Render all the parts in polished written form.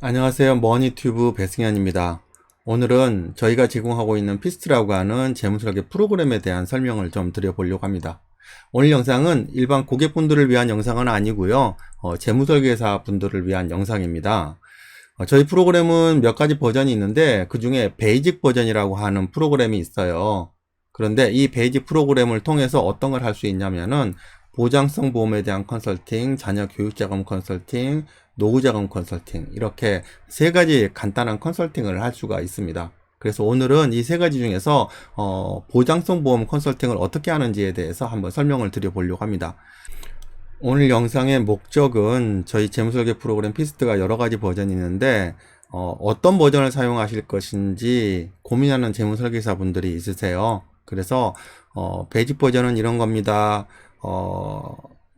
안녕하세요. 머니튜브 배승현입니다. 오늘은 저희가 제공하고 있는 피스트라고 하는 재무설계 프로그램에 대한 설명을 좀 드려보려고 합니다. 오늘 영상은 일반 고객분들을 위한 영상은 아니고요. 재무설계사 분들을 위한 영상입니다. 저희 프로그램은 몇 가지 버전이 있는데 그 중에 베이직 버전이라고 하는 프로그램이 있어요. 그런데 이 베이직 프로그램을 통해서 어떤 걸 할 수 있냐면은 보장성 보험에 대한 컨설팅, 자녀 교육자금 컨설팅, 노후자금 컨설팅, 이렇게 세 가지 간단한 컨설팅을 할 수가 있습니다. 그래서 오늘은 이 세 가지 중에서 보장성 보험 컨설팅을 어떻게 하는지에 대해서 한번 설명을 드려보려고 합니다. 오늘 영상의 목적은 저희 재무설계 프로그램 피스트가 여러 가지 버전이 있는데 어떤 버전을 사용하실 것인지 고민하는 재무설계사 분들이 있으세요. 그래서 베이직 버전은 이런 겁니다.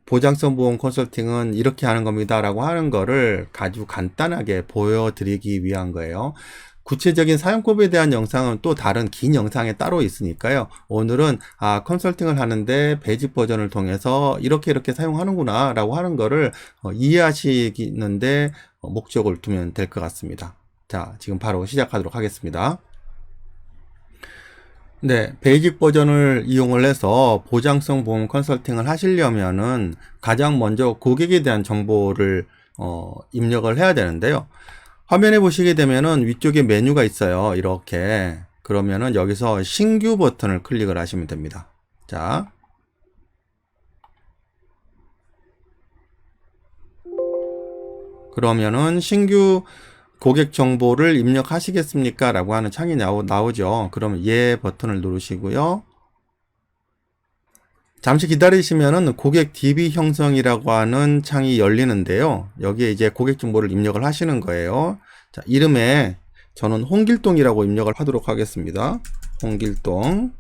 보장성 보험 컨설팅은 이렇게 하는 겁니다 라고 하는 거를 아주 간단하게 보여드리기 위한 거예요. 구체적인 사용법에 대한 영상은 또 다른 긴 영상에 따로 있으니까요. 오늘은 컨설팅을 하는데 베이직 버전을 통해서 이렇게 사용하는구나 라고 하는 거를 이해하시는데 목적을 두면 될 것 같습니다. 자, 지금 바로 시작하도록 하겠습니다. 네, 베이직 버전을 이용을 해서 보장성 보험 컨설팅을 하시려면은 가장 먼저 고객에 대한 정보를 입력을 해야 되는데요. 화면에 보시게 되면은 위쪽에 메뉴가 있어요. 이렇게. 그러면은 여기서 신규 버튼을 클릭을 하시면 됩니다. 자. 그러면은 신규 고객 정보를 입력하시겠습니까? 라고 하는 창이 나오죠. 그러면 예 버튼을 누르시고요. 잠시 기다리시면은 고객 DB 형성이라고 하는 창이 열리는데요. 여기에 이제 고객 정보를 입력을 하시는 거예요. 자, 이름에 저는 홍길동이라고 입력을 하도록 하겠습니다. 홍길동.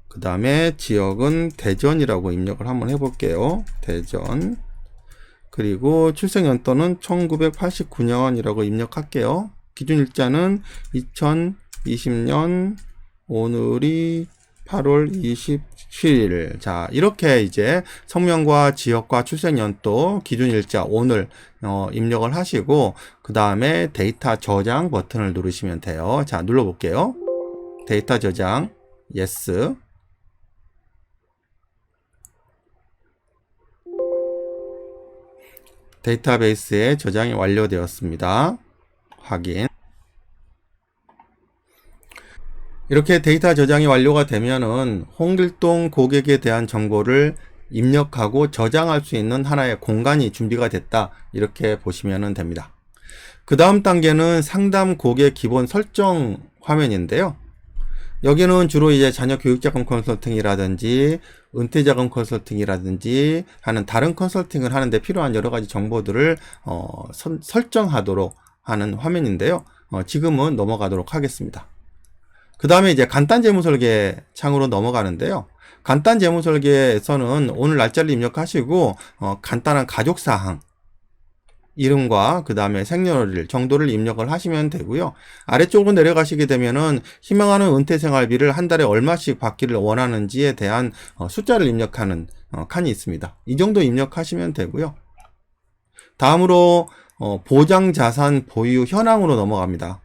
그 다음에 지역은 대전이라고 입력을 한번 해볼게요. 대전. 그리고 출생연도는 1989년이라고 입력할게요. 기준일자는 2020년 오늘이 8월 27일. 자, 이렇게 이제 성명과 지역과 출생연도, 기준일자, 오늘 입력을 하시고 그 다음에 데이터 저장 버튼을 누르시면 돼요. 자, 눌러볼게요. 데이터 저장, yes. 데이터베이스에 저장이 완료되었습니다. 확인. 이렇게 데이터 저장이 완료가 되면은 홍길동 고객에 대한 정보를 입력하고 저장할 수 있는 하나의 공간이 준비가 됐다. 이렇게 보시면 됩니다. 그 다음 단계는 상담 고객 기본 설정 화면인데요. 여기는 주로 이제 자녀 교육자금 컨설팅이라든지 은퇴자금 컨설팅이라든지 하는 다른 컨설팅을 하는데 필요한 여러 가지 정보들을 설정하도록 하는 화면인데요. 지금은 넘어가도록 하겠습니다. 그 다음에 이제 간단 재무설계 창으로 넘어가는데요. 간단 재무설계에서는 오늘 날짜를 입력하시고 간단한 가족사항, 이름과 그 다음에 생년월일 정도를 입력을 하시면 되고요. 아래쪽으로 내려가시게 되면은 희망하는 은퇴생활비를 한 달에 얼마씩 받기를 원하는지에 대한 숫자를 입력하는 칸이 있습니다. 이 정도 입력하시면 되고요. 다음으로 보장자산 보유 현황으로 넘어갑니다.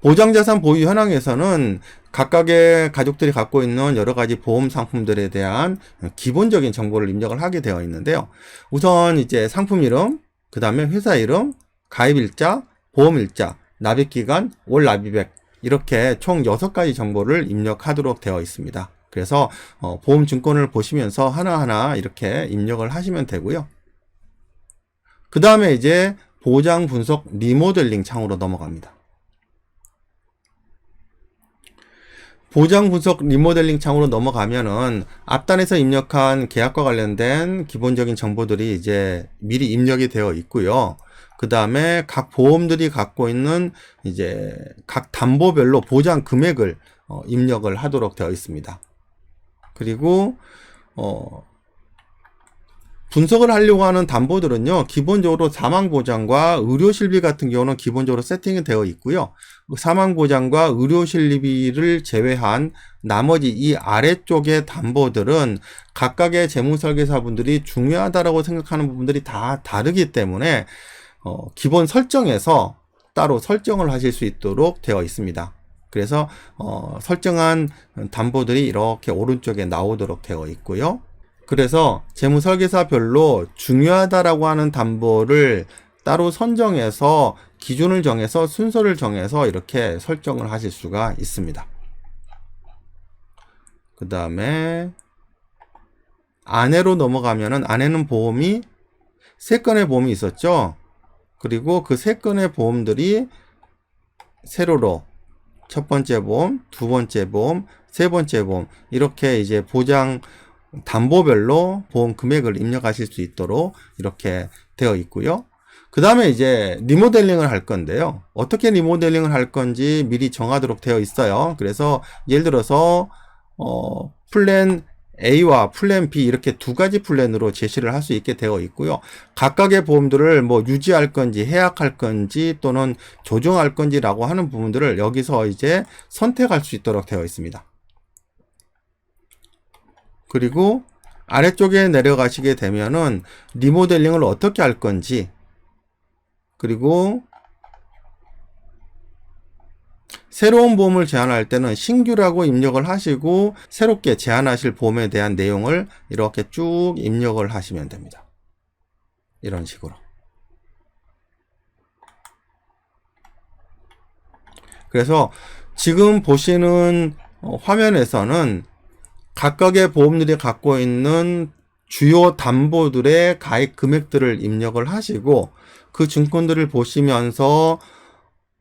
보장자산 보유 현황에서는 각각의 가족들이 갖고 있는 여러 가지 보험 상품들에 대한 기본적인 정보를 입력을 하게 되어 있는데요. 우선 이제 상품 이름, 그 다음에 회사 이름, 가입일자, 보험일자, 납입기간, 월 납입액, 이렇게 총 6가지 정보를 입력하도록 되어 있습니다. 그래서 보험 증권을 보시면서 하나하나 이렇게 입력을 하시면 되고요. 그 다음에 이제 보장 분석 리모델링 창으로 넘어갑니다. 보장 분석 리모델링 창으로 넘어가면은 앞단에서 입력한 계약과 관련된 기본적인 정보들이 이제 미리 입력이 되어 있고요. 그 다음에 각 보험들이 갖고 있는 이제 각 담보별로 보장 금액을 입력을 하도록 되어 있습니다. 그리고 분석을 하려고 하는 담보들은요, 기본적으로 사망보장과 의료실비 같은 경우는 기본적으로 세팅이 되어 있고요. 사망보장과 의료실비를 제외한 나머지 이 아래쪽의 담보들은 각각의 재무설계사분들이 중요하다라고 생각하는 부분들이 다 다르기 때문에 기본 설정에서 따로 설정을 하실 수 있도록 되어 있습니다. 그래서 설정한 담보들이 이렇게 오른쪽에 나오도록 되어 있고요. 그래서 재무설계사별로 중요하다라고 하는 담보를 따로 선정해서 기준을 정해서 순서를 정해서 이렇게 설정을 하실 수가 있습니다. 그 다음에 안에로 넘어가면은 안에는 보험이 3건의 보험이 있었죠. 그리고 그 3건의 보험들이 세로로 첫 번째 보험, 두 번째 보험, 세 번째 보험 이렇게 이제 보장 담보별로 보험 금액을 입력하실 수 있도록 이렇게 되어 있고요. 그 다음에 이제 리모델링을 할 건데요. 어떻게 리모델링을 할 건지 미리 정하도록 되어 있어요. 그래서 예를 들어서 플랜 A와 플랜 B 이렇게 두 가지 플랜으로 제시를 할 수 있게 되어 있고요. 각각의 보험들을 뭐 유지할 건지 해약할 건지 또는 조정할 건지라고 하는 부분들을 여기서 이제 선택할 수 있도록 되어 있습니다. 그리고 아래쪽에 내려가시게 되면은 리모델링을 어떻게 할 건지, 그리고 새로운 보험을 제안할 때는 신규라고 입력을 하시고 새롭게 제안하실 보험에 대한 내용을 이렇게 쭉 입력을 하시면 됩니다. 이런 식으로. 그래서 지금 보시는 화면에서는 각각의 보험들이 갖고 있는 주요 담보들의 가입 금액들을 입력을 하시고 그 증권들을 보시면서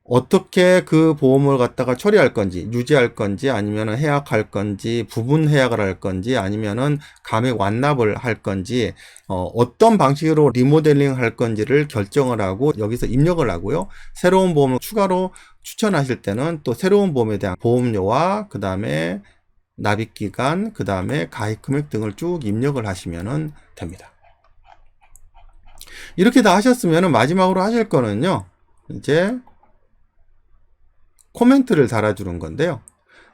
어떻게 그 보험을 갖다가 처리할 건지, 유지할 건지, 아니면 해약할 건지, 부분 해약을 할 건지, 아니면은 감액 완납을 할 건지, 어떤 방식으로 리모델링 할 건지를 결정을 하고 여기서 입력을 하고요. 새로운 보험을 추가로 추천하실 때는 또 새로운 보험에 대한 보험료와 그 다음에 납입기간, 그 다음에 가입 금액 등을 쭉 입력을 하시면 됩니다. 이렇게 다 하셨으면 마지막으로 하실 거는요, 이제 코멘트를 달아주는 건데요.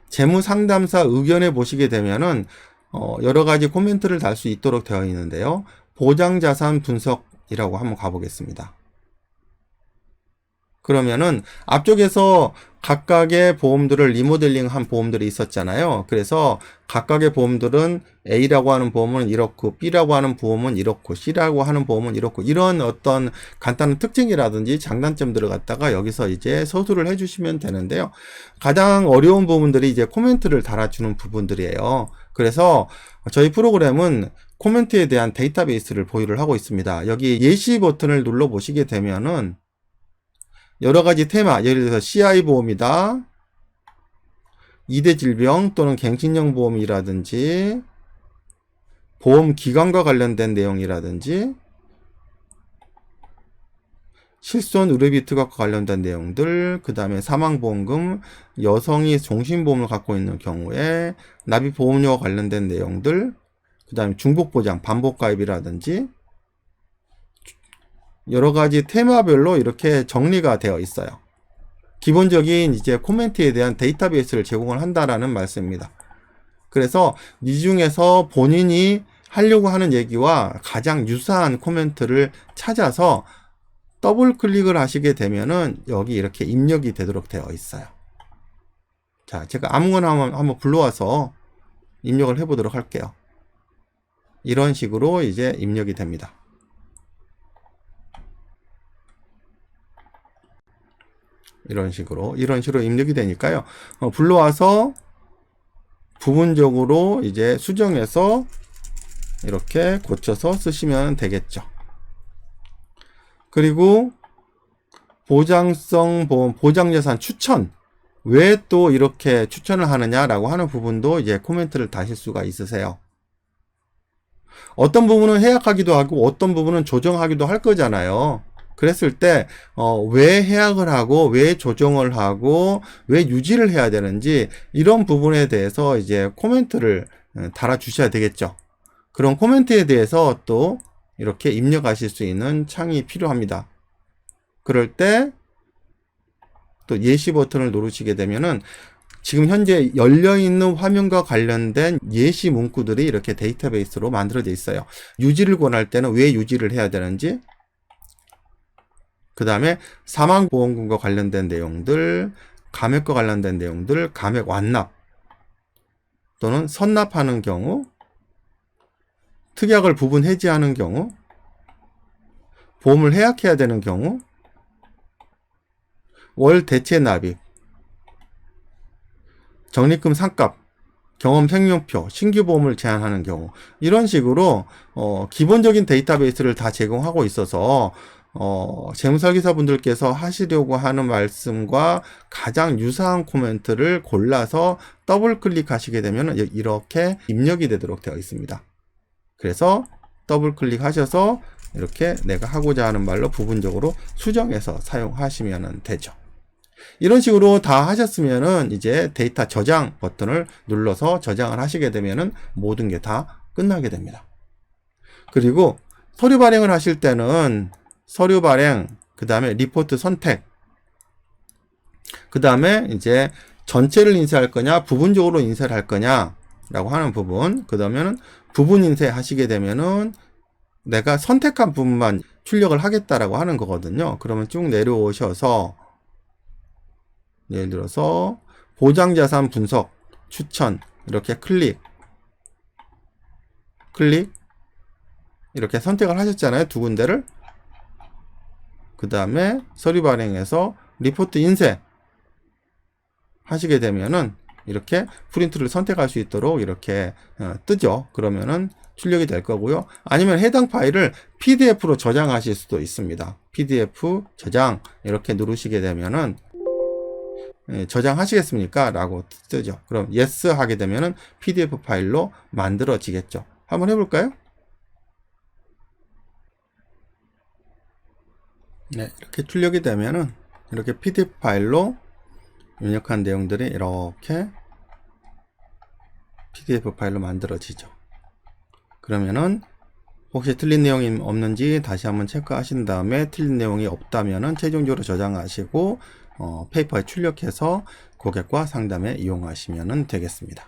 재무상담사 의견에 보시게 되면은 여러 가지 코멘트를 달 수 있도록 되어 있는데요. 보장자산 분석이라고 한번 가보겠습니다. 그러면은 앞쪽에서 각각의 보험들을 리모델링 한 보험들이 있었잖아요. 그래서 각각의 보험들은 A라고 하는 보험은 이렇고 B라고 하는 보험은 이렇고 C라고 하는 보험은 이렇고 이런 어떤 간단한 특징이라든지 장단점들을 갖다가 여기서 이제 서술을 해주시면 되는데요. 가장 어려운 부분들이 이제 코멘트를 달아주는 부분들이에요. 그래서 저희 프로그램은 코멘트에 대한 데이터베이스를 보유를 하고 있습니다. 여기 예시 버튼을 눌러 보시게 되면은 여러 가지 테마, 예를 들어서 CI 보험이다, 2대 질병 또는 갱신형 보험이라든지, 보험 기간과 관련된 내용이라든지, 실손 의료비트과 관련된 내용들, 그 다음에 사망보험금, 여성이 종신보험을 갖고 있는 경우에 납입보험료와 관련된 내용들, 그 다음에 중복보장, 반복가입이라든지, 여러 가지 테마별로 이렇게 정리가 되어 있어요. 기본적인 이제 코멘트에 대한 데이터베이스를 제공을 한다라는 말씀입니다. 그래서 이 중에서 본인이 하려고 하는 얘기와 가장 유사한 코멘트를 찾아서 더블 클릭을 하시게 되면은 여기 이렇게 입력이 되도록 되어 있어요. 자, 제가 아무거나 한번 불러와서 입력을 해보도록 할게요. 이런 식으로 이제 입력이 됩니다. 이런 식으로 입력이 되니까요. 불러와서 부분적으로 이제 수정해서 이렇게 고쳐서 쓰시면 되겠죠. 그리고 보장성 보험, 보장예산 추천. 왜 또 이렇게 추천을 하느냐라고 하는 부분도 이제 코멘트를 다실 수가 있으세요. 어떤 부분은 해약하기도 하고 어떤 부분은 조정하기도 할 거잖아요. 그랬을 때 왜 해약을 하고 왜 조정을 하고 왜 유지를 해야 되는지 이런 부분에 대해서 이제 코멘트를 달아 주셔야 되겠죠. 그런 코멘트에 대해서 또 이렇게 입력하실 수 있는 창이 필요합니다. 그럴 때 또 예시 버튼을 누르시게 되면은 지금 현재 열려있는 화면과 관련된 예시 문구들이 이렇게 데이터베이스로 만들어져 있어요. 유지를 권할 때는 왜 유지를 해야 되는지, 그 다음에 사망보험금과 관련된 내용들, 감액과 관련된 내용들, 감액 완납 또는 선납하는 경우, 특약을 부분 해지하는 경우, 보험을 해약해야 되는 경우, 월 대체 납입, 적립금 상값, 경험 생명표, 신규 보험을 제한하는 경우, 이런 식으로 기본적인 데이터베이스를 다 제공하고 있어서 재무설계사분들께서 하시려고 하는 말씀과 가장 유사한 코멘트를 골라서 더블 클릭하시게 되면 이렇게 입력이 되도록 되어 있습니다. 그래서 더블 클릭하셔서 이렇게 내가 하고자 하는 말로 부분적으로 수정해서 사용하시면 되죠. 이런 식으로 다 하셨으면은 이제 데이터 저장 버튼을 눌러서 저장을 하시게 되면은 모든 게 다 끝나게 됩니다. 그리고 서류 발행을 하실 때는 서류 발행, 그 다음에 리포트 선택, 그 다음에 이제 전체를 인쇄할 거냐, 부분적으로 인쇄를 할 거냐, 라고 하는 부분, 그 다음에는 부분 인쇄 하시게 되면은 내가 선택한 부분만 출력을 하겠다라고 하는 거거든요. 그러면 쭉 내려오셔서, 예를 들어서, 보장자산 분석, 추천, 이렇게 클릭, 이렇게 선택을 하셨잖아요. 두 군데를. 그 다음에 서류 발행해서 리포트 인쇄 하시게 되면은 이렇게 프린트를 선택할 수 있도록 이렇게 뜨죠. 그러면은 출력이 될 거고요. 아니면 해당 파일을 PDF로 저장하실 수도 있습니다. PDF 저장 이렇게 누르시게 되면은 저장하시겠습니까? 라고 뜨죠. 그럼 yes 하게 되면은 PDF 파일로 만들어지겠죠. 한번 해볼까요? 네, 이렇게 출력이 되면은 이렇게 PDF 파일로 입력한 내용들이 이렇게 PDF 파일로 만들어지죠. 그러면은 혹시 틀린 내용이 없는지 다시 한번 체크하신 다음에 틀린 내용이 없다면은 최종적으로 저장하시고 페이퍼에 출력해서 고객과 상담에 이용하시면 되겠습니다.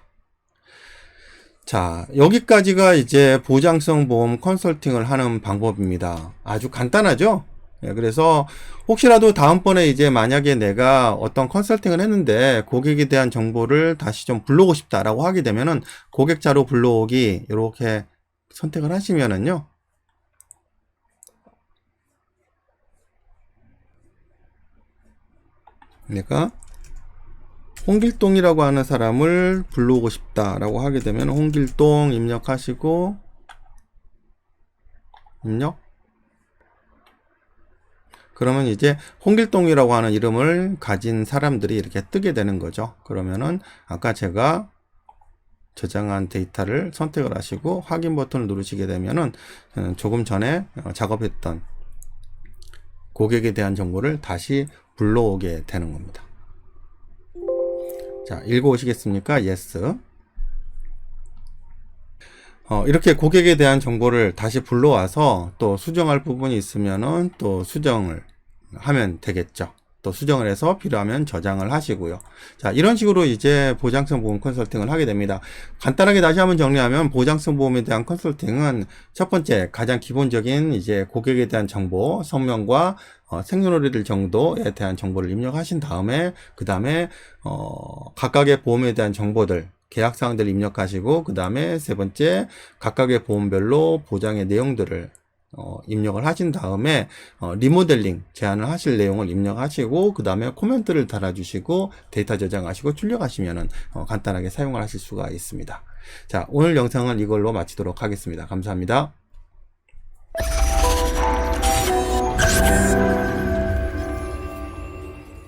자, 여기까지가 이제 보장성 보험 컨설팅을 하는 방법입니다. 아주 간단하죠? 그래서 혹시라도 다음번에 이제 만약에 내가 어떤 컨설팅을 했는데 고객에 대한 정보를 다시 좀 불러오고 싶다라고 하게 되면은 고객자료 불러오기 이렇게 선택을 하시면은요. 내가 홍길동이라고 하는 사람을 불러오고 싶다라고 하게 되면 홍길동 입력하시고 입력. 그러면 이제 홍길동이라고 하는 이름을 가진 사람들이 이렇게 뜨게 되는 거죠. 그러면은 아까 제가 저장한 데이터를 선택을 하시고 확인 버튼을 누르시게 되면은 조금 전에 작업했던 고객에 대한 정보를 다시 불러오게 되는 겁니다. 자, 읽어오시겠습니까? Yes. 이렇게 고객에 대한 정보를 다시 불러와서 또 수정할 부분이 있으면은 또 수정을 하면 되겠죠. 또 수정을 해서 필요하면 저장을 하시고요. 자, 이런 식으로 이제 보장성 보험 컨설팅을 하게 됩니다. 간단하게 다시 한번 정리하면 보장성 보험에 대한 컨설팅은 첫 번째 가장 기본적인 이제 고객에 대한 정보, 성명과 생년월일 정도에 대한 정보를 입력하신 다음에 그 다음에 각각의 보험에 대한 정보들 계약사항들 입력하시고 그 다음에 세 번째 각각의 보험별로 보장의 내용들을 입력을 하신 다음에 리모델링 제안을 하실 내용을 입력하시고 그 다음에 코멘트를 달아주시고 데이터 저장하시고 출력하시면은 간단하게 사용을 하실 수가 있습니다. 자, 오늘 영상은 이걸로 마치도록 하겠습니다. 감사합니다.